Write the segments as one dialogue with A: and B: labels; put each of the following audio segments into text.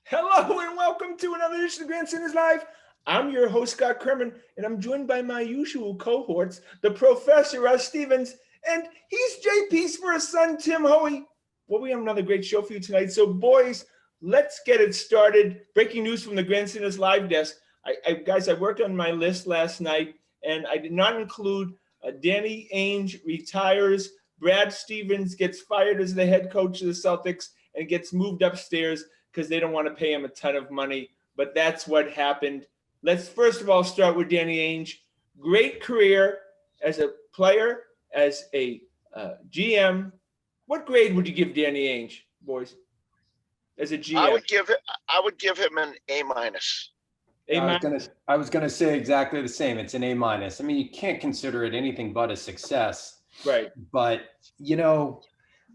A: Hello and welcome to another edition of Grandstanders Live. I'm your host, Scott Kerman, and I'm joined by my usual cohorts, the Professor Russ Stevens, and he's JP's for his son, Tim Hoey. Well, we have another great show for you tonight. So, boys, let's get it started. Breaking news from the Grandstanders Live desk. Guys, I worked on my list last night, and I did not include Danny Ainge retires, Brad Stevens gets fired as the head coach of the Celtics, and gets moved upstairs because they don't want to pay him a ton of money. But that's what happened. Let's first of all start with Danny Ainge. Great career as a player, as a GM. What grade would you give Danny Ainge, boys? As a GM,
B: I would give him an A minus.
C: I was gonna say exactly the same. It's an A minus. I mean, you can't consider it anything but a success.
A: Right.
C: But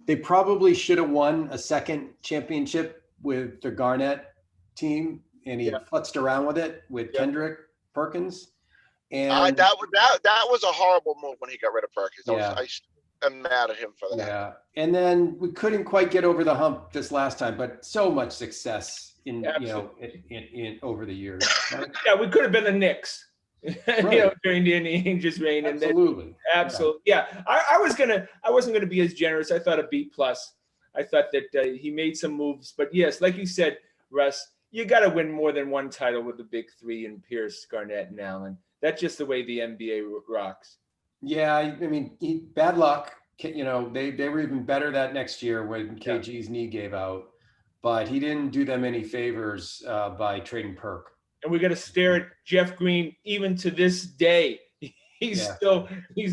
C: they probably should have won a second championship with the Garnett team, and he futzed around with it with Kendrick Perkins. And
B: that was a horrible move when he got rid of Perkins. I'm mad at him for that.
C: Yeah, and then we couldn't quite get over the hump this last time, but so much success in over the years. Right?
A: Yeah, we could have been the Knicks.
C: Right.
A: During Danny Ainge's reign.
C: Absolutely.
A: I wasn't gonna be as generous. I thought a B plus. I thought that he made some moves, but yes, like you said, Russ, you got to win more than one title with the big three in Pierce, Garnett, and Allen. That's just the way the NBA rocks.
C: Yeah, I mean, bad luck. They were even better that next year when KG's knee gave out, but he didn't do them any favors by trading Perk.
A: And we got to stare at Jeff Green even to this day. He's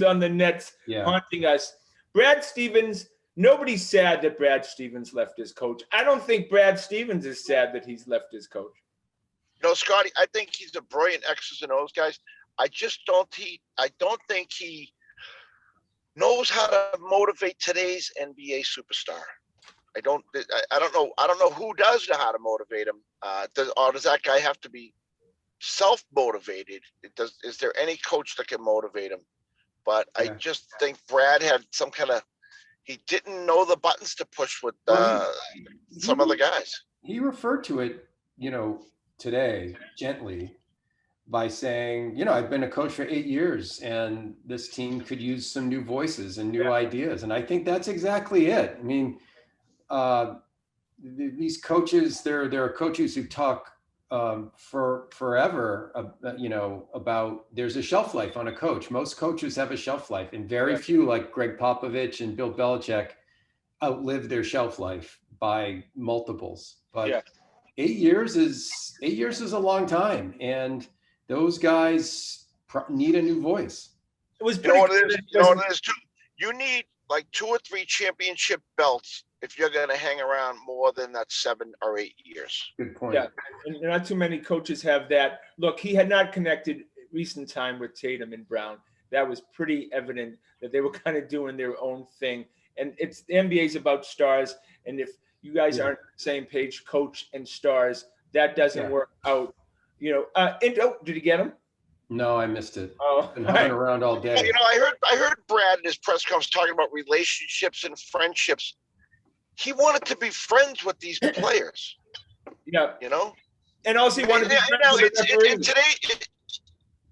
A: on the Nets haunting us. Brad Stevens, nobody's sad that Brad Stevens left his coach. I don't think Brad Stevens is sad that he's left his coach.
B: No, Scotty, I think he's a brilliant X's and O's guy. I don't think he knows how to motivate today's NBA superstar. I don't know who does know how to motivate him. Does that guy have to be self-motivated? Is there any coach that can motivate him? But I just think Brad had some kind of, he didn't know the buttons to push with some of the guys.
C: He referred to it, today gently by saying, I've been a coach for 8 years and this team could use some new voices and new ideas. And I think that's exactly it. I mean, these coaches, there are coaches who talk for forever, about there's a shelf life on a coach. Most coaches have a shelf life, and very few, like Greg Popovich and Bill Belichick, outlive their shelf life by multiples. But 8 years is a long time, and those guys need a new voice.
A: It was
B: you know what it is too. You need like 2 or 3 championship belts if you're going to hang around more than that 7 or 8 years.
C: Good point.
A: Yeah, and not too many coaches have that. Look, he had not connected recent time with Tatum and Brown. That was pretty evident that they were kind of doing their own thing. And the NBA's about stars. And if you guys aren't on the same page, coach and stars, that doesn't work out. Did you get him?
C: No, I missed it.
A: Oh,
C: been hovering around all day.
B: I heard Brad in his press conference talking about relationships and friendships. He wanted to be friends with these players.
A: Yeah. And also he wanted to be friends with the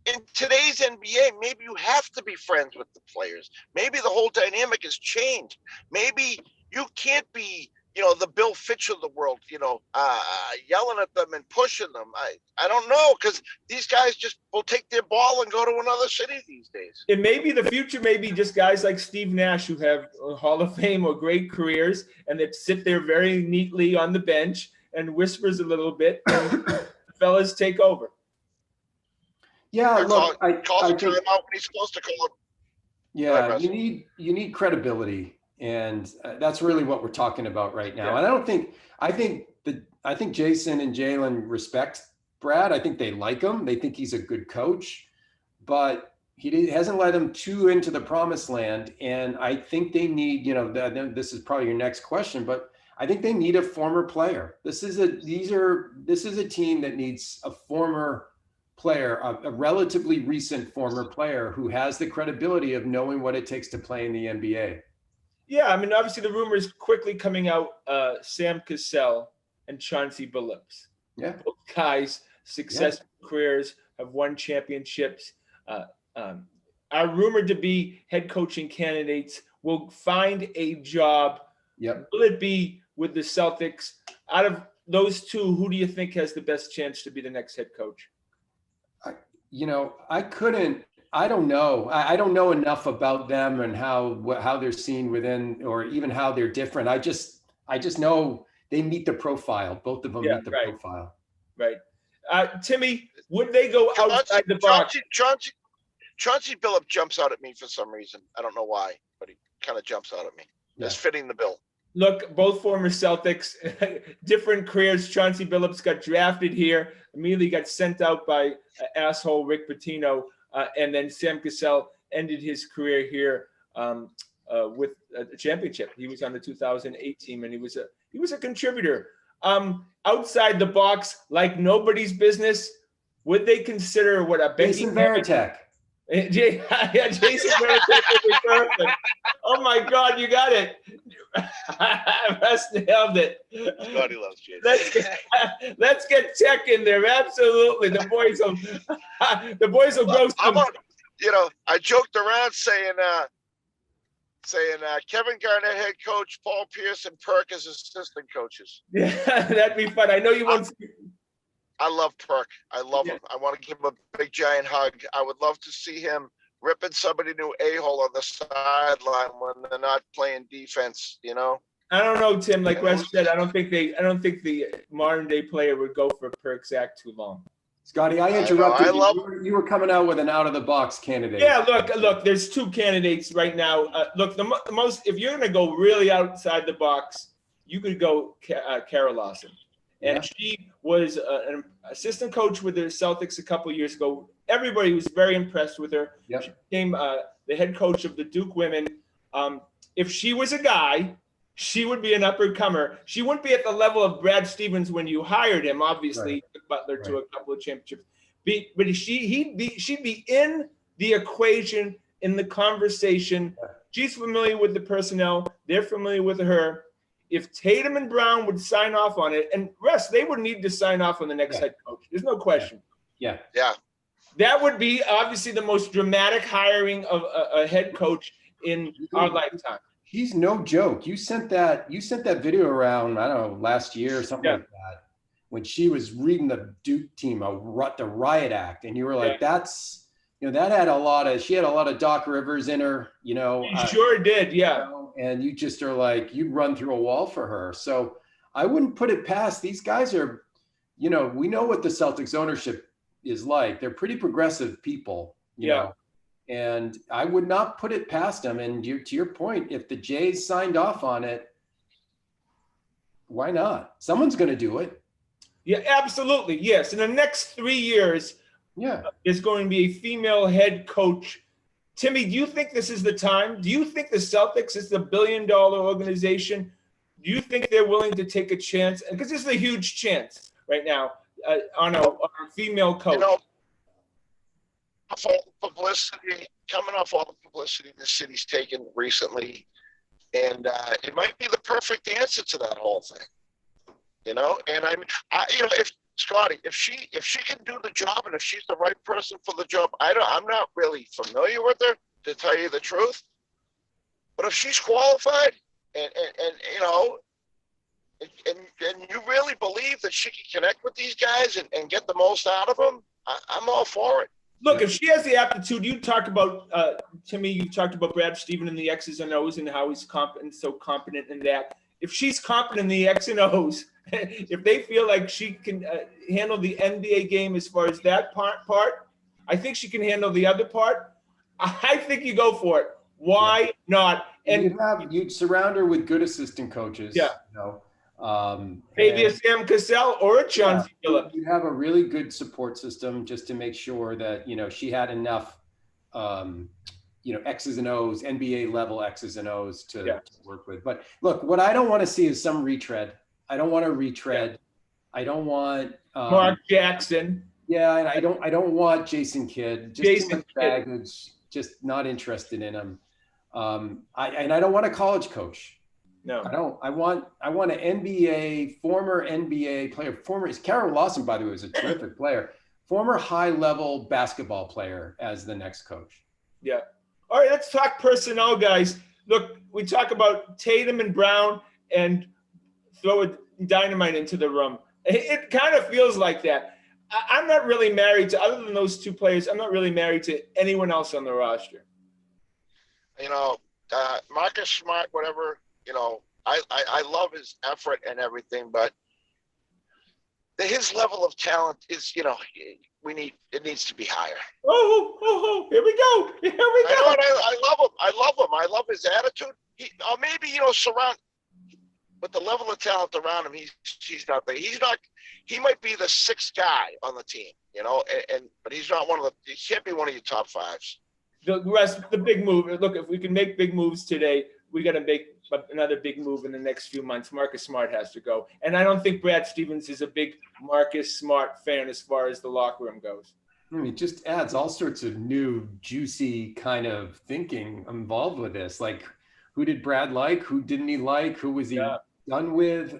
B: in today's NBA, maybe you have to be friends with the players. Maybe the whole dynamic has changed. Maybe you can't be, the Bill Fitch of the world, yelling at them and pushing them. I don't know, because these guys just will take their ball and go to another city these days.
A: It may be the future, maybe just guys like Steve Nash who have Hall of Fame or great careers and that sit there very neatly on the bench and whispers a little bit and the fellas take over.
C: Yeah, look,
B: I call him out when he's supposed to call him.
C: Yeah, you need credibility, and that's really what we're talking about right now. Yeah. And I think Jason and Jalen respect Brad. I think they like him. They think he's a good coach, but he hasn't led them too into the promised land. And I think they need, this is probably your next question, but I think they need a former player. This is a team that needs a former player, a relatively recent former player who has the credibility of knowing what it takes to play in the NBA.
A: Yeah, I mean, obviously the rumors quickly coming out, Sam Cassell and Chauncey Billups.
C: Yeah.
A: Both guys, successful careers, have won championships, are rumored to be head coaching candidates, will find a job.
C: Yep.
A: Will it be with the Celtics? Out of those two, who do you think has the best chance to be the next head coach?
C: I don't know. I don't know enough about them and how they're seen within, or even how they're different. I just know they meet the profile. Both of them meet the profile.
A: Right. Timmy, would they go outside the box?
B: Chauncey Billups jumps out at me for some reason. I don't know why, but he kind of jumps out at me. That's fitting the bill.
A: Look, both former Celtics, different careers. Chauncey Billups got drafted here, immediately got sent out by asshole Rick Pitino, and then Sam Cassell ended his career here with a championship. He was on the 2008 team, and he was a contributor. Outside the box, like nobody's business, would they consider what a
C: Jason Varitek?
A: Jason Varitek would be perfect. Oh my God, you got it. Russ nailed it.
B: Scotty loves Jason.
A: Let's get Tech in there. Absolutely, the boys will go.
B: I joked around saying Kevin Garnett head coach, Paul Pierce and Perk as assistant coaches.
A: Yeah, that'd be fun. I know you won't.
B: I love Perk. I love him. I want to give him a big giant hug. I would love to see him ripping somebody new a-hole on the sideline when they're not playing defense, you know?
A: I don't know, Tim. Like Russ said, I don't think the modern day player would go for Perk's act too long.
C: Scotty, I interrupted you. You were coming out with an out of the box candidate.
A: Yeah, look. There's two candidates right now. Look, the most, if you're going to go really outside the box, you could go Kara Lawson. And she was an assistant coach with the Celtics a couple of years ago. Everybody was very impressed with her.
C: Yep.
A: She became the head coach of the Duke women. If she was a guy, she would be an up-and-comer. She wouldn't be at the level of Brad Stevens when you hired him, obviously, Butler to a couple of championships. But she'd be in the equation, in the conversation. Yeah. She's familiar with the personnel. They're familiar with her. If Tatum and Brown would sign off on it, and Russ, they would need to sign off on the next head coach. There's no question.
C: Yeah.
A: That would be obviously the most dramatic hiring of a head coach in our lifetime.
C: He's no joke. You sent that video around, I don't know, last year or something like that, when she was reading the Duke team, the riot act, and you were like, that's, that had she had a lot of Doc Rivers in her,
A: She sure did, yeah.
C: And you just are like, you'd run through a wall for her. So I wouldn't put it past these guys are, we know what the Celtics ownership is like. They're pretty progressive people, you know, and I would not put it past them. And to your point, if the Jays signed off on it, why not? Someone's going to do it.
A: Yeah, absolutely. Yes. In the next 3 years, there's going to be a female head coach. Timmy, do you think this is the time? Do you think the Celtics is the billion-dollar organization? Do you think they're willing to take a chance? Because this is a huge chance right now on a female coach.
B: Coming off all the publicity the city's taken recently, and it might be the perfect answer to that whole thing. And if Scotty, if she can do the job, and if she's the right person for the job, I'm not really familiar with her, to tell you the truth. But if she's qualified, and you really believe that she can connect with these guys and get the most out of them, I'm all for it.
A: Look, if she has the aptitude, you talk about Timmy. You talked about Brad Stevens and the X's and O's and how he's so competent in that. If she's competent in the X and O's, if they feel like she can handle the NBA game as far as that part, I think she can handle the other part. I think you go for it. Why not? And
C: you'd surround her with good assistant coaches.
A: Yeah. Maybe a Sam Cassell or a Chauncey Billups.
C: You have a really good support system just to make sure that she had enough X's and O's, NBA level X's and O's to work with. But look, what I don't want to see is some retread. I don't want to retread. Yeah. I don't want
A: Mark Jackson.
C: Yeah, and I don't want Jason Kidd. Jason baggage. Just not interested in him. I don't want a college coach.
A: No.
C: I want an former NBA player. Carol Lawson, by the way, was a terrific player. Former high-level basketball player as the next coach.
A: Yeah. All right, let's talk personnel, guys. Look, we talk about Tatum and Brown and throw a dynamite into the room. It kind of feels like that. I'm not really married to, other than those two players, I'm not really married to anyone else on the roster.
B: Marcus Smart, whatever, I love his effort and everything, but his level of talent is, it needs to be higher.
A: Here we go.
B: I love him. I love his attitude. Surround with the level of talent around him. He's not there. He might be the sixth guy on the team, but he's not he can't be one of your top fives.
A: The big move. Look, if we can make big moves today, we got to make another big move in the next few months. Marcus Smart has to go. And I don't think Brad Stevens is a big Marcus Smart fan as far as the locker room goes.
C: It just adds all sorts of new, juicy kind of thinking involved with this. Like, who did Brad like? Who didn't he like? Who was he done with?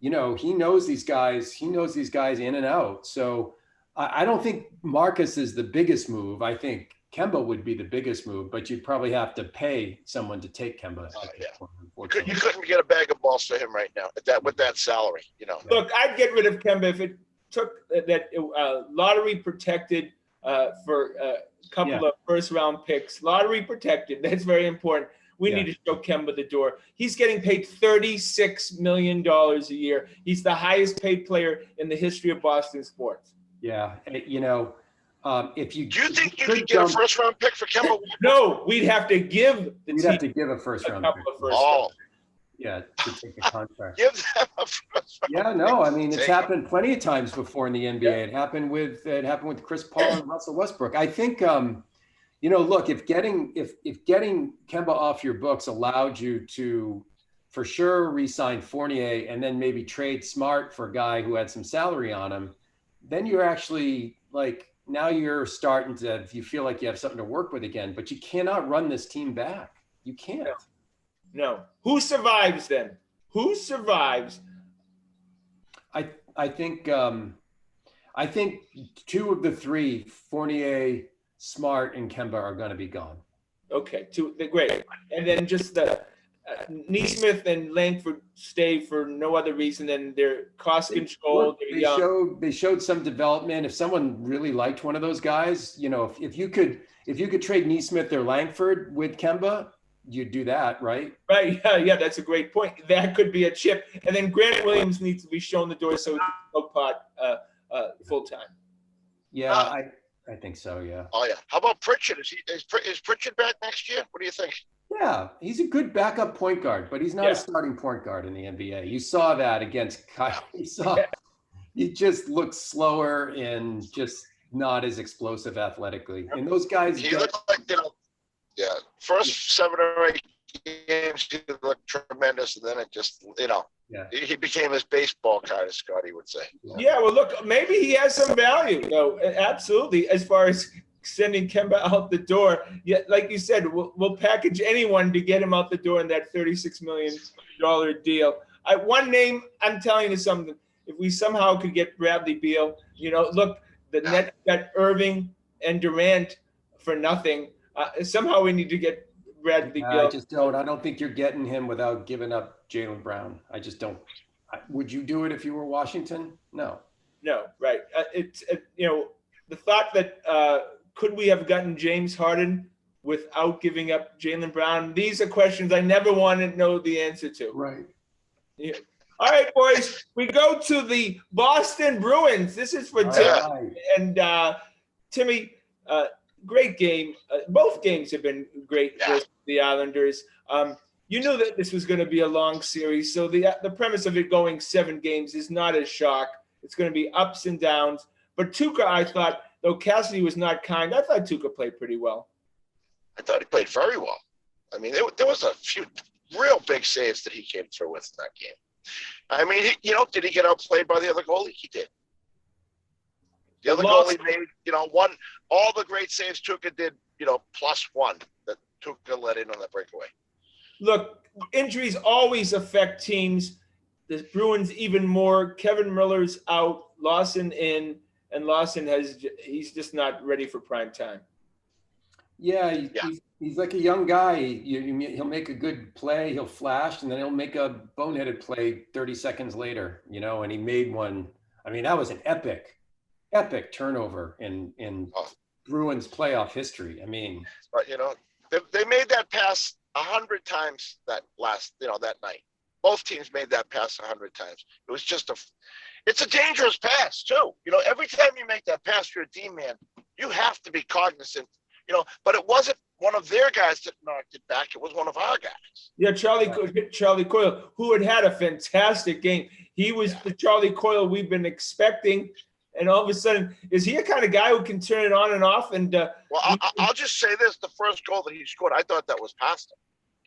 C: He knows these guys. He knows these guys in and out. So I don't think Marcus is the biggest move. I think Kemba would be the biggest move, but you'd probably have to pay someone to take Kemba.
B: You couldn't get a bag of balls for him right now with that salary.
A: Look, I'd get rid of Kemba if it took that lottery protected for a couple of first round picks. Lottery protected. That's very important. We need to show Kemba the door. He's getting paid $36 million a year. He's the highest paid player in the history of Boston sports.
C: Yeah, if you
B: do you think you could get a first round pick for Kemba?
A: No, we'd have to give
C: have to give a first round pick. To take the contract.
B: Give them a first round
C: Yeah, no, I mean, it's happened plenty of times before in the NBA. It happened with Chris Paul and Russell Westbrook. I think look, if getting Kemba off your books allowed you to for sure re-sign Fournier and then maybe trade Smart for a guy who had some salary on him, then you're actually now you're starting to, you feel like you have something to work with again, but you cannot run this team back. You can't.
A: No. Who survives then? Who survives?
C: I think two of the three, Fournier, Smart, and Kemba, are going to be gone.
A: Okay, great. And then just the Neesmith and Langford stay for no other reason than their cost control.
C: They showed some development. If someone really liked one of those guys, if you could trade Neesmith or Langford with Kemba, you'd do that, right?
A: Right. Yeah, that's a great point. That could be a chip. And then Grant Williams needs to be shown the door so he can smoke pot full time.
C: Yeah, I think so. Yeah.
B: Oh yeah. How about Pritchard? Is Pritchard back next year? What do you think?
C: Yeah, he's a good backup point guard, but he's not a starting point guard in the NBA. You saw that against Kyle. He just looks slower and just not as explosive athletically. And those guys.
B: He looked like first 7 or 8 games he looked tremendous, and then it just he became his baseball card, as Scotty would say.
A: Yeah, well, look, maybe he has some value, though. Absolutely, as far as sending Kemba out the door. Yeah, like you said, we'll package anyone to get him out the door in that $36 million deal. One name, I'm telling you something. If we somehow could get Bradley Beal, look, the Nets got Irving and Durant for nothing. Somehow we need to get Bradley Beal.
C: I just don't. I don't think you're getting him without giving up Jaylen Brown. I just don't. Would you do it if you were Washington? No.
A: No, right. The thought that could we have gotten James Harden without giving up Jaylen Brown? These are questions I never want to know the answer to.
C: Right.
A: Yeah. All right, boys. We go to the Boston Bruins. This is for Tim and Timmy. Great game. Both games have been great for the Islanders. You knew that this was going to be a long series, so the premise of it going 7 games is not a shock. It's going to be ups and downs. But Tuukka, I thought, though Cassidy was not kind, I thought Tuukka played pretty well.
B: I thought he played very well. I mean, there was a few real big saves that he came through with in that game. I mean, did he get outplayed by the other goalie? He did. The other goalie made, one. All the great saves Tuukka did, +1 that Tuukka let in on that breakaway.
A: look, injuries always affect teams. The Bruins even more. Kevin Miller's out, Lawson in, and Lawson he's just not ready for prime time.
C: Yeah, he's like a young guy. He'll make a good play, he'll flash, and then he'll make a boneheaded play 30 seconds later, and he made one. I mean, that was an epic turnover in Bruins playoff history. I mean,
B: but they made that pass 100 times that night. Both teams made that pass 100 times. It was just it's a dangerous pass too. Every time you make that pass, you're a D-man. You have to be cognizant, but it wasn't one of their guys that knocked it back. It was one of our guys.
A: Yeah, Charlie Coyle, who had a fantastic game. He was the Charlie Coyle we've been expecting. And all of a sudden, is he a kind of guy who can turn it on and off? And
B: well, I'll just say this: the first goal that he scored, I thought that was pasta.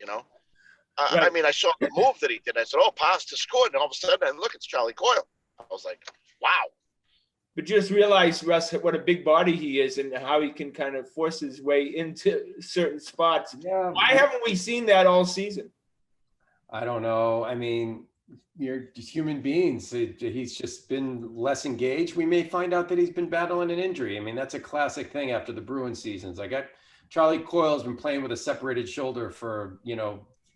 B: Right. I mean, I saw the move that he did. I said, "Oh, pasta scored!" And all of a sudden, I look, it's Charlie Coyle. I was like, "Wow!"
A: But just realize, Russ, what a big body he is, and how he can kind of force his way into certain spots. Yeah. Why haven't we seen that all season?
C: I don't know. I mean, you're just human beings. He's just been less engaged. We may find out that he's been battling an injury. I mean, that's a classic thing after the Bruins seasons. Charlie Coyle's been playing with a separated shoulder for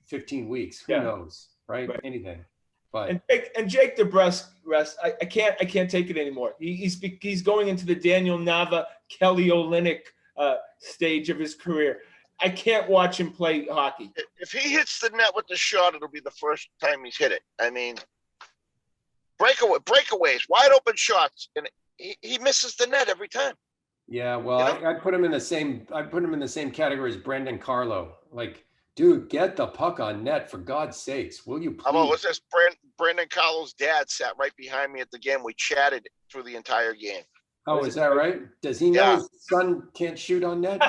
C: 15 weeks. Who knows, right? Anything. But
A: and Jake DeBrusk, Russ, I can't take it anymore. He's going into the Daniel Nava, Kelly Olynyk stage of his career. I can't watch him play hockey.
B: If he hits the net with the shot, it'll be the first time he's hit it. I mean, breakaways, wide open shots, and he misses the net every time.
C: Yeah, well, I put him in the same. I put him in the same category as Brendan Carlo. Like, dude, get the puck on net for God's sakes, will you please?
B: How about was this Brendan Carlo's dad sat right behind me at the game. We chatted through the entire game.
C: Oh, is that right? Does he know his son can't shoot on net?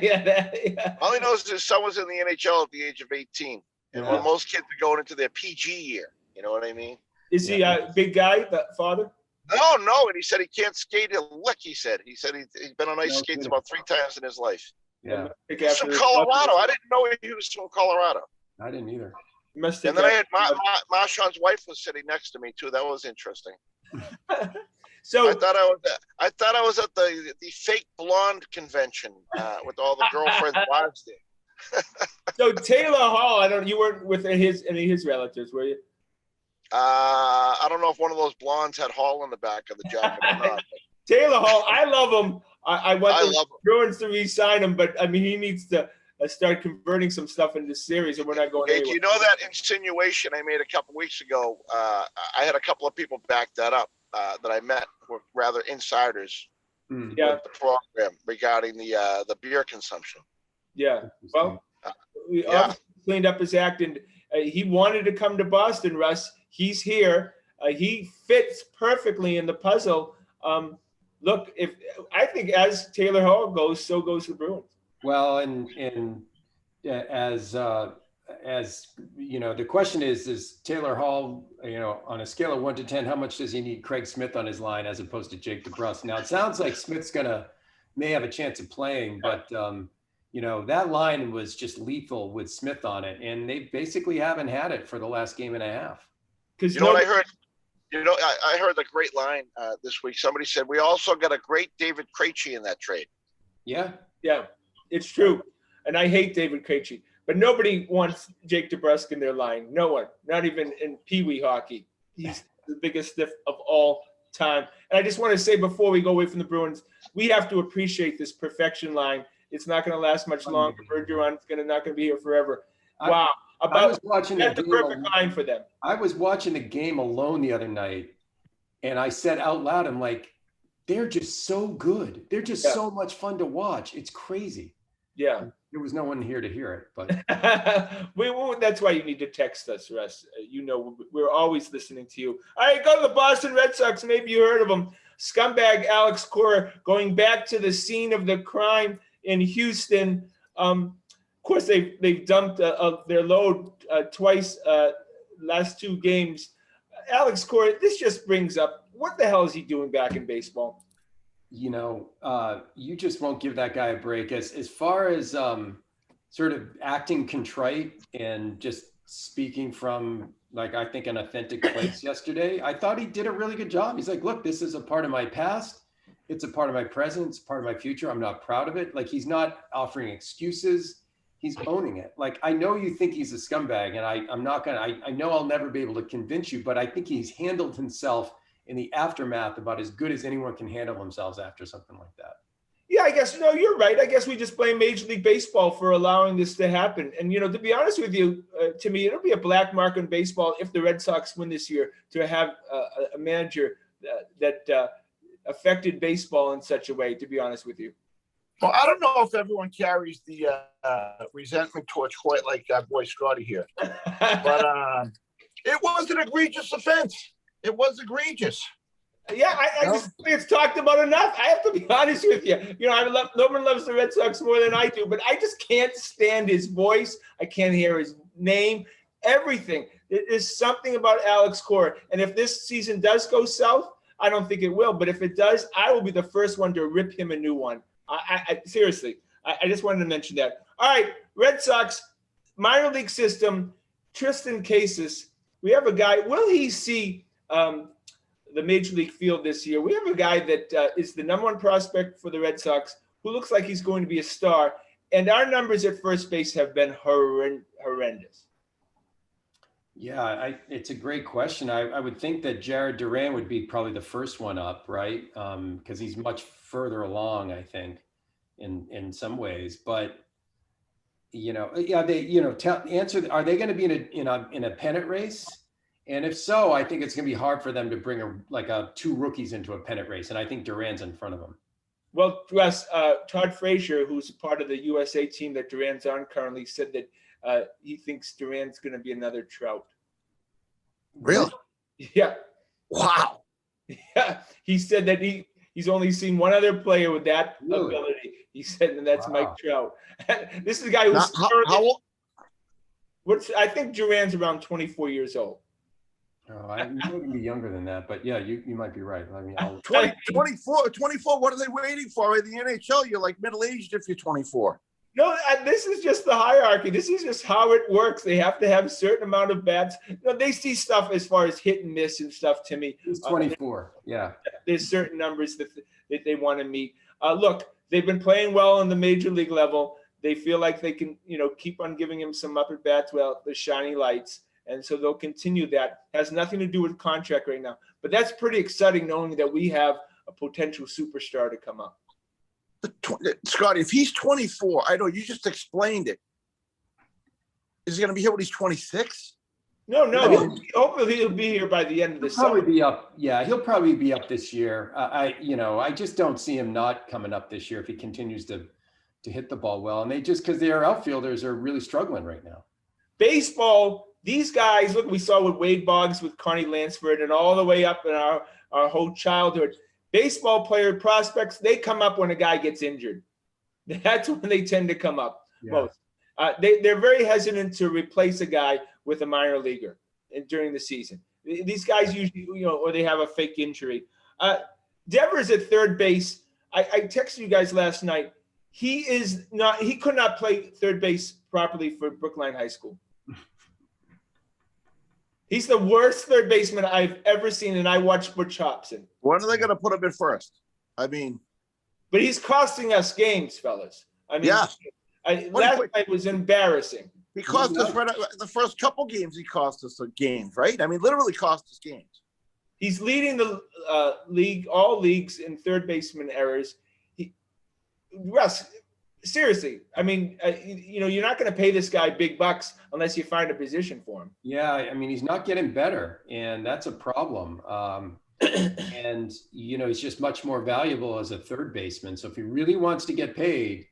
B: Yeah. All he knows is his son was in the NHL at the age of 18. And when most kids are going into their PG year, you know what I mean?
A: Is he a big guy, that father?
B: No. And he said he can't skate a lick, he said. He said he's been on ice skates about 3 times in his life.
C: Yeah.
B: He's from Colorado. I didn't know he was from Colorado.
C: I didn't either.
B: And then I had Marshawn's wife was sitting next to me, too. That was interesting. So I thought I was at the fake blonde convention with all the girlfriends' wives there.
A: So Taylor Hall, you weren't with any of his relatives, were you?
B: I don't know if one of those blondes had Hall in the back of the jacket or not.
A: Taylă Hall, I love him. I want the Bruins to re-sign him, but I mean he needs to start converting some stuff in this series, and we're not going anywhere.
B: You know that insinuation I made a couple weeks ago? I had a couple of people back that up. That I met were rather insiders with the program regarding the beer consumption.
A: Yeah. Well, we cleaned up his act, and he wanted to come to Boston, Russ. He's here. He fits perfectly in the puzzle. Look, I think as Taylor Hall goes, so goes the Bruins.
C: Well, and as the question is Taylor Hall, on a scale of 1 to 10, how much does he need Craig Smith on his line as opposed to Jake DeBrusk? Now it sounds like Smith's may have a chance of playing, but that line was just lethal with Smith on it, and they basically haven't had it for the last game and a half.
B: Because what I heard? I heard a great line this week. Somebody said we also got a great David Krejci in that trade.
A: Yeah, it's true, and I hate David Krejci. But nobody wants Jake DeBrusk in their line. No one, not even in Pee Wee hockey. He's the biggest stiff of all time. And I just want to say before we go away from the Bruins, we have to appreciate this perfection line. It's not going to last much longer. Bergeron's not going to be here forever. Wow.
C: I was watching
A: the perfect line for them.
C: I was watching the game alone the other night, and I said out loud, I'm like, they're just so good. They're just so much fun to watch. It's crazy.
A: Yeah.
C: There was no one here to hear it, but
A: that's why you need to text us, Russ. We're always listening to you. All right, go to the Boston Red Sox. Maybe you heard of them. Scumbag Alex Cora going back to the scene of the crime in Houston. Of course, they've dumped their load twice last 2 games. Alex Cora, this just brings up, what the hell is he doing back in baseball?
C: You just won't give that guy a break. As far as sort of acting contrite and just speaking from, like, I think an authentic place yesterday. I thought he did a really good job. He's like, look, this is a part of my past. It's a part of my present. It's part of my future. I'm not proud of it. Like, he's not offering excuses. He's owning it. Like, I know you think he's a scumbag, and I'm not going to, I know I'll never be able to convince you, but I think he's handled himself in the aftermath about as good as anyone can handle themselves after something like that.
A: Yeah, I guess, no, you're right. I guess we just blame Major League Baseball for allowing this to happen. And, you know, to be honest with you, to me, it'll be a black mark on baseball if the Red Sox win this year, to have a manager that affected baseball in such a way, to be honest with you.
D: Well, I don't know if everyone carries the resentment torch quite like that boy Scotty here. But it was an egregious offense. It was egregious.
A: Yeah, I just think it's talked about enough. I have to be honest with you. You know, no one loves the Red Sox more than I do, but I just can't stand his voice. I can't hear his name, everything. There's something about Alex Cora. And if this season does go south, I don't think it will. But if it does, I will be the first one to rip him a new one. I seriously, I just wanted to mention that. All right, Red Sox, minor league system, Tristan Casas. We have a guy. Will he see the major league field this year? We have a guy that is the number one prospect for the Red Sox, who looks like he's going to be a star. And our numbers at first base have been horrendous.
C: Yeah, it's a great question. I would think that Jared Duran would be probably the first one up, right? Because he's much further along, I think, in some ways. But you know, yeah, they, you know, answer. Are they going to be in a pennant race? And if so, I think it's going to be hard for them to bring two rookies into a pennant race. And I think Duran's in front of them.
A: Well, Russ, Todd Frazier, who's part of the USA team that Duran's on currently, said that he thinks Duran's going to be another Trout.
D: Really?
A: Yeah.
D: Wow.
A: Yeah. He said that he's only seen one other player with that ability. He said, and that's Mike Trout. This is a guy who's
D: how old?
A: I think Duran's around 24 years old.
C: Oh, you might be younger than that, but yeah, you might be right. I mean,
D: 24. What are they waiting for in the NHL? You're like middle-aged if you're 24.
A: No, this is just the hierarchy. This is just how it works. They have to have a certain amount of bats. You know, they see stuff as far as hit and miss and stuff, Timmy.
C: He's 24, yeah.
A: There's certain numbers that they want to meet. Look, they've been playing well on the major league level. They feel like they can, you know, keep on giving him some up at bats, well, the shiny lights. And so they'll continue that. Has nothing to do with contract right now. But that's pretty exciting knowing that we have a potential superstar to come up.
D: Scotty, if he's 24, I know you just explained it. Is he going to be here when he's 26?
A: No. Hopefully he'll be here by the end of the summer.
C: Probably be up. Yeah, he'll probably be up this year. I just don't see him not coming up this year if he continues to hit the ball well. And because their outfielders are really struggling right now.
A: Baseball, these guys, look, we saw with Wade Boggs, with Connie Lansford, and all the way up in our whole childhood. Baseball player prospects, they come up when a guy gets injured. That's when they tend to come up most. They're very hesitant to replace a guy with a minor leaguer during the season. These guys usually, you know, or they have a fake injury. Devers at third base. I texted you guys last night. He could not play third base properly for Brookline High School. He's the worst third baseman I've ever seen, and I watched Butch Hobson.
D: When are they going to put him in first? I mean,
A: but he's costing us games, fellas. I mean,
D: yeah.
A: Last night was embarrassing.
D: He cost us the first couple games. He cost us games, right? I mean, literally cost us games.
A: He's leading the league, all leagues in third baseman errors. Russ, seriously, I mean, you know, you're not going to pay this guy big bucks unless you find a position for him.
C: Yeah, I mean, he's not getting better, and that's a problem. And, you know, he's just much more valuable as a third baseman. So if he really wants to get paid,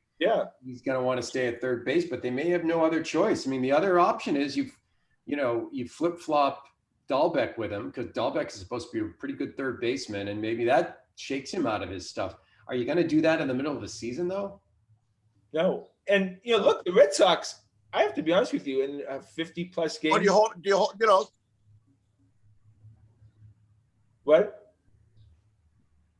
C: he's going to want to stay at third base, but they may have no other choice. I mean, the other option is you flip-flop Dahlbeck with him, because Dahlbeck is supposed to be a pretty good third baseman, and maybe that shakes him out of his stuff. Are you going to do that in the middle of the season, though?
A: No. And, you know, look, the Red Sox, I have to be honest with you, in 50-plus games.
D: What do you hold, you know?
A: What?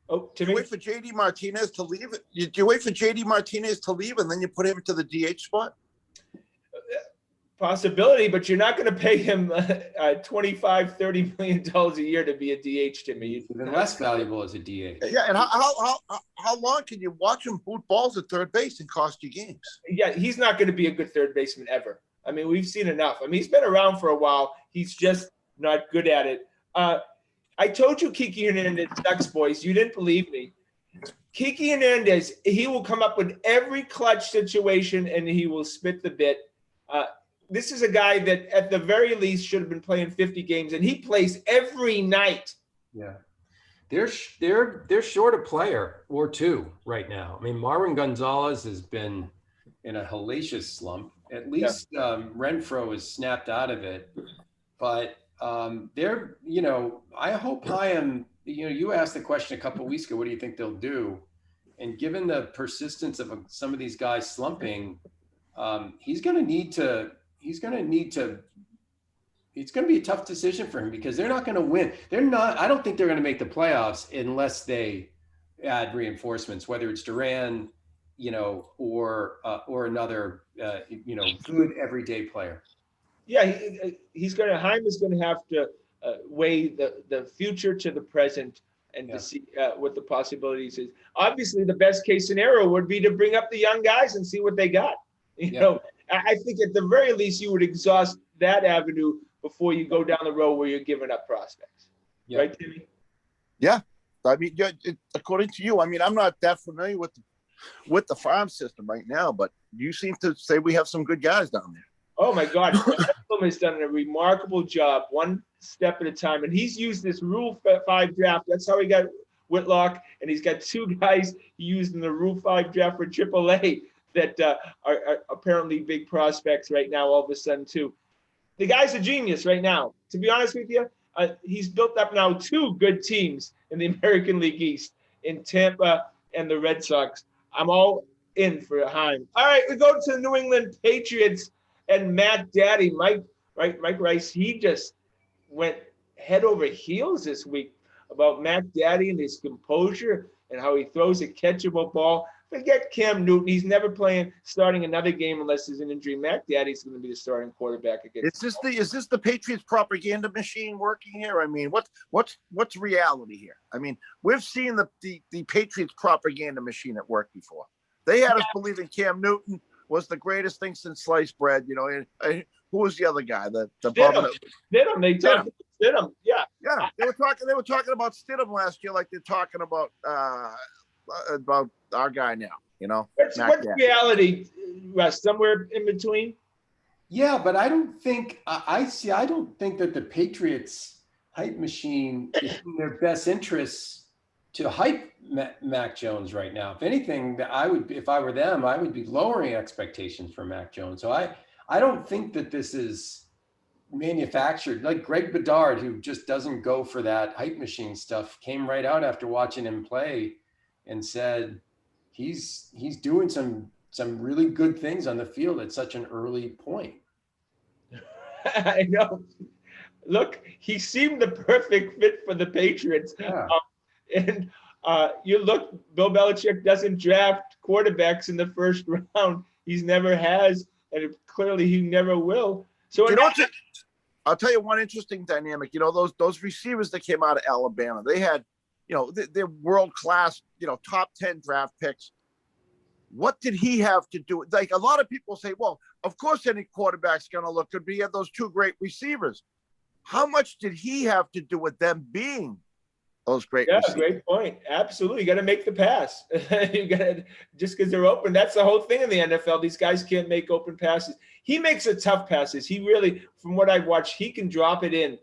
A: Oh, Timmy?
D: Do you wait for JD Martinez to leave? Do you wait for JD Martinez to leave and then you put him to the DH spot?
A: possibility, but you're not going to pay him $25-30 million a year to be a DH, Timmy.
C: Even less valuable as a DH.
D: Yeah, and how long can you watch him boot balls at third base and cost you games?
A: Yeah, he's not going to be a good third baseman ever. I mean, we've seen enough. I mean, he's been around for a while. He's just not good at it. I told you Kiki Hernandez sucks, boys. You didn't believe me. Kiki Hernandez, he will come up with every clutch situation and he will spit the bit. This is a guy that at the very least should have been playing 50 games, and he plays every night.
C: Yeah. They're short a player or two right now. I mean, Marwin Gonzalez has been in a hellacious slump. At least Renfroe is snapped out of it. But I hope Chaim, you asked the question a couple of weeks ago, what do you think they'll do? And given the persistence of some of these guys slumping, it's going to be a tough decision for him because they're not going to win. I don't think they're going to make the playoffs unless they add reinforcements, whether it's Duran, or another, good everyday player.
A: Yeah, Chaim is going to have to weigh the future to the present and to see what the possibilities is. Obviously, the best case scenario would be to bring up the young guys and see what they got. I think at the very least you would exhaust that avenue before you go down the road where you're giving up prospects. Yep. Right, Timmy?
D: Yeah. I mean, according to you, I mean, I'm not that familiar with the farm system right now, but you seem to say we have some good guys down there.
A: Oh, my God. Edstrom has done a remarkable job, one step at a time. And he's used this Rule 5 draft. That's how he got Whitlock. And he's got two guys he used in the Rule 5 draft for AAA that are apparently big prospects right now all of a sudden, too. The guy's a genius right now. To be honest with you, he's built up now two good teams in the American League East, in Tampa and the Red Sox. I'm all in for Chaim. All right, we go to the New England Patriots and Matt Daddy, Mike Rice. He just went head over heels this week about Matt Daddy and his composure and how he throws a catchable ball. Forget Cam Newton. He's never starting another game unless there's an injury. Matt Daddy's going to be the starting quarterback again.
D: Is this the Patriots propaganda machine working here? I mean, what's reality here? I mean, we've seen the Patriots propaganda machine at work before. They had us believing Cam Newton was the greatest thing since sliced bread. And who was the other guy? The
A: Stidham. They talked Stidham. Yeah.
D: Yeah. They were talking about Stidham last year, like they're talking about our guy now.
A: What's reality, Russ? Somewhere in between.
C: Yeah, but I don't think I don't think that the Patriots hype machine is in their best interests to hype Mac Jones right now. If anything, if I were them, I would be lowering expectations for Mac Jones. So I don't think that this is manufactured. Like Greg Bedard, who just doesn't go for that hype machine stuff, came right out after watching him play and said he's doing some really good things on the field at such an early point.
A: I know. Look, he seemed the perfect fit for the Patriots.
C: Yeah.
A: You look, Bill Belichick doesn't draft quarterbacks in the first round. He's never has, and clearly he never will. So
D: I'll tell you one interesting dynamic. Those receivers that came out of Alabama, they had, they're world-class, top 10 draft picks. What did he have to do? Like, a lot of people say, well, of course any quarterback's going to look good, but he had those two great receivers. How much did he have to do with them being those great receivers?
A: Great point. Absolutely. You got to make the pass. You got to, just because they're open. That's the whole thing in the NFL. These guys can't make open passes. He makes the tough passes. He really, from what I've watched, he can drop it in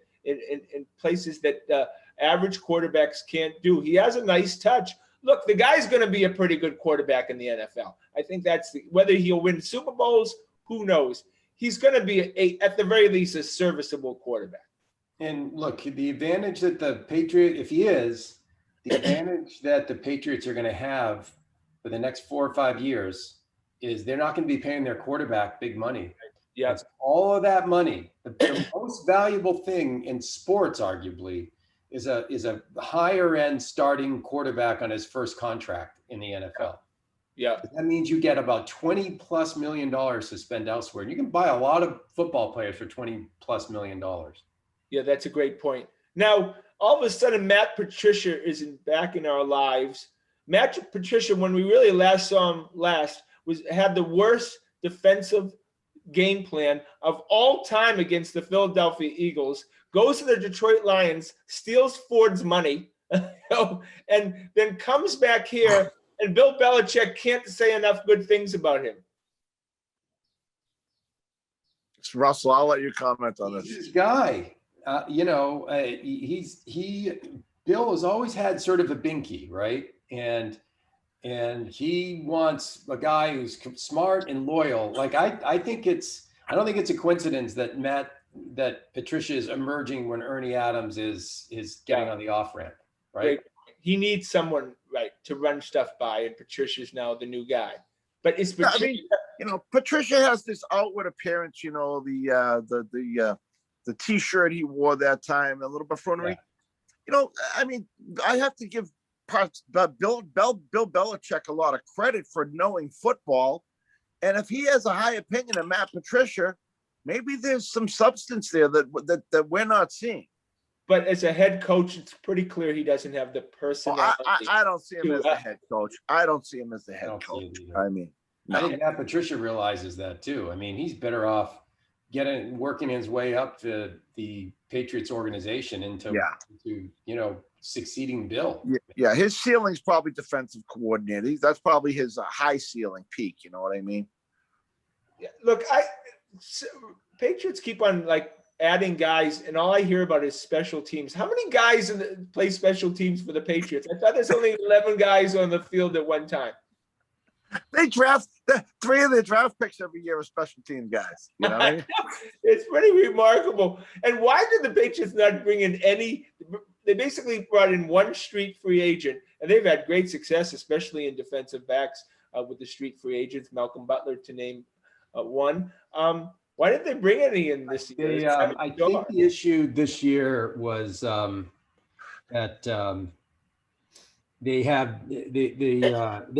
A: places that average quarterbacks can't do. He has a nice touch. Look, the guy's going to be a pretty good quarterback in the NFL. I think that's whether he'll win Super Bowls, who knows? He's going to be at the very least a serviceable quarterback.
C: And look, the advantage that the advantage that the Patriots are going to have for the next 4 or 5 years is they're not going to be paying their quarterback big money.
A: Yeah,
C: it's all of that money. The most valuable thing in sports, arguably, is a higher end starting quarterback on his first contract in the NFL.
A: Yeah.
C: That means you get about $20+ million to spend elsewhere. And you can buy a lot of football players for $20+ million.
A: Yeah, that's a great point. Now, all of a sudden, Matt Patricia isn't back in our lives. Matt Patricia, when we really last saw him had the worst defensive game plan of all time against the Philadelphia Eagles, goes to the Detroit Lions, steals Ford's money, and then comes back here, and Bill Belichick can't say enough good things about him.
D: It's Russell. I'll let you comment on this.
C: This guy, Bill has always had sort of a binky, right? And he wants a guy who's smart and loyal. Like I don't think it's a coincidence that Patricia is emerging when Ernie Adams is getting on the off ramp, right?
A: Great. He needs someone to run stuff by, and Patricia's now the new guy. But it's Patricia.
D: Patricia has this outward appearance. The T-shirt he wore that time, a little buffoonery. Yeah. I have to give Bill Belichick a lot of credit for knowing football, and if he has a high opinion of Matt Patricia, maybe there's some substance there that we're not seeing.
A: But as a head coach, it's pretty clear he doesn't have the personality.
D: I don't see him as the head coach. I don't see him as the head coach. I
C: think Matt Patricia realizes that too. I mean, he's better off working his way up to the Patriots organization into succeeding Bill.
D: Yeah, his ceiling's probably defensive coordinator. That's probably his high ceiling peak. You know what I mean?
A: Yeah, look, Patriots keep on adding guys, and all I hear about is special teams. How many guys play special teams for the Patriots? I thought there's only 11 guys on the field at one time.
D: They draft 3 of their draft picks every year as special team guys. You know what I mean?
A: It's pretty remarkable. And why did the Patriots not bring in any? They basically brought in one street free agent, and they've had great success, especially in defensive backs with the street free agents, Malcolm Butler to name one. Why didn't they bring any in this year?
C: I think the issue this year was that they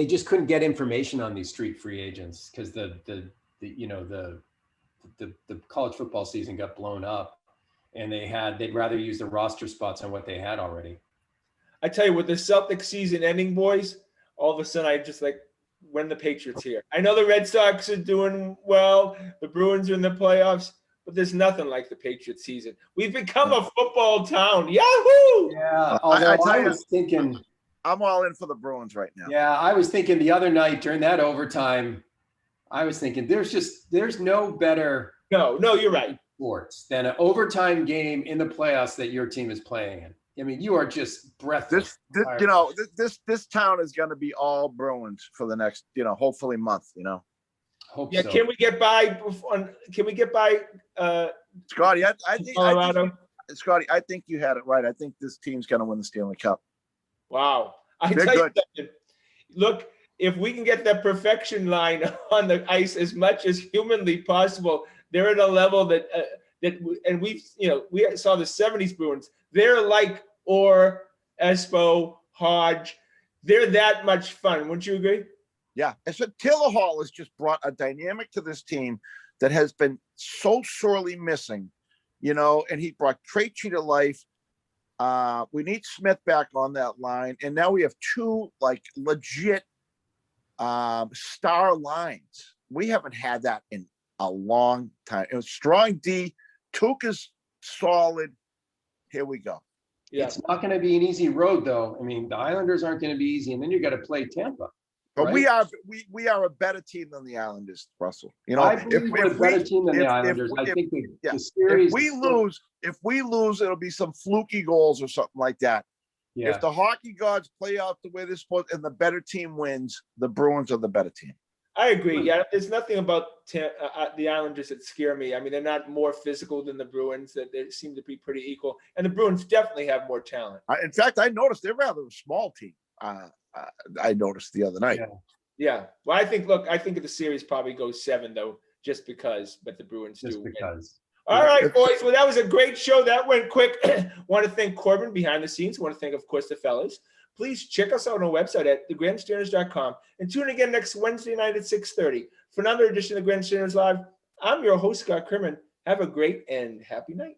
C: just couldn't get information on these street free agents because the college football season got blown up, and they'd rather use the roster spots on what they had already.
A: I tell you, with the Celtics season ending, boys, all of a sudden I just when the Patriots here. I know the Red Sox are doing well, the Bruins are in the playoffs, but there's nothing like the Patriots season. We've become a football town. Yahoo!
C: Yeah, I was thinking,
D: I'm all in for the Bruins right now.
C: Yeah, I was thinking the other night during that overtime, I was thinking there's no better
A: No, you're right.
C: Sports than an overtime game in the playoffs that your team is playing in. I mean, you are just breathless.
D: This town is going to be all Bruins for the next, hopefully month.
C: Hope
A: yeah.
C: So.
A: Can we get by?
D: Scotty? I think
A: Colorado.
D: Scotty, I think you had it right. I think this team's going to win the Stanley Cup.
A: Wow.
D: They're good.
A: Look, if we can get that perfection line on the ice as much as humanly possible, they're at a level that we saw the 70s Bruins. They're like Orr, Espo, Hodge. They're that much fun. Wouldn't you agree?
D: Yeah. And so Taylor Hall has just brought a dynamic to this team that has been so sorely missing, and he brought Krejci to life. We need Smith back on that line. And now we have 2 legit star lines. We haven't had that in a long time. It was strong D. Tuukka's solid. Here we go.
A: Yeah.
C: It's not going to be an easy road, though. I mean, the Islanders aren't going to be easy, and then you got to play Tampa.
D: But
C: right?
D: we are a better team than the Islanders, Russell.
C: I believe we're a better team than the Islanders. I think the series.
D: If we lose, it'll be some fluky goals or something like that. Yeah. If the hockey gods play out the way they're supposed and the better team wins, the Bruins are the better team.
A: I agree. Yeah, there's nothing about the Islanders that scare me. I mean, they're not more physical than the Bruins. That they seem to be pretty equal, and the Bruins definitely have more talent.
D: In fact, I noticed they're rather a small team. I noticed the other night.
A: Yeah. Well, I think the series probably goes 7 though, just because. But the Bruins
C: just because.
A: All right, boys. Well, that was a great show. That went quick. Want to thank Corbin behind the scenes. Want to thank, of course, the fellas. please check us out on our website at thegrandstanders.com and tune in again next Wednesday night at 6:30 for another edition of Grandstanders Live. I'm your host, Scott Kerman. Have a great and happy night.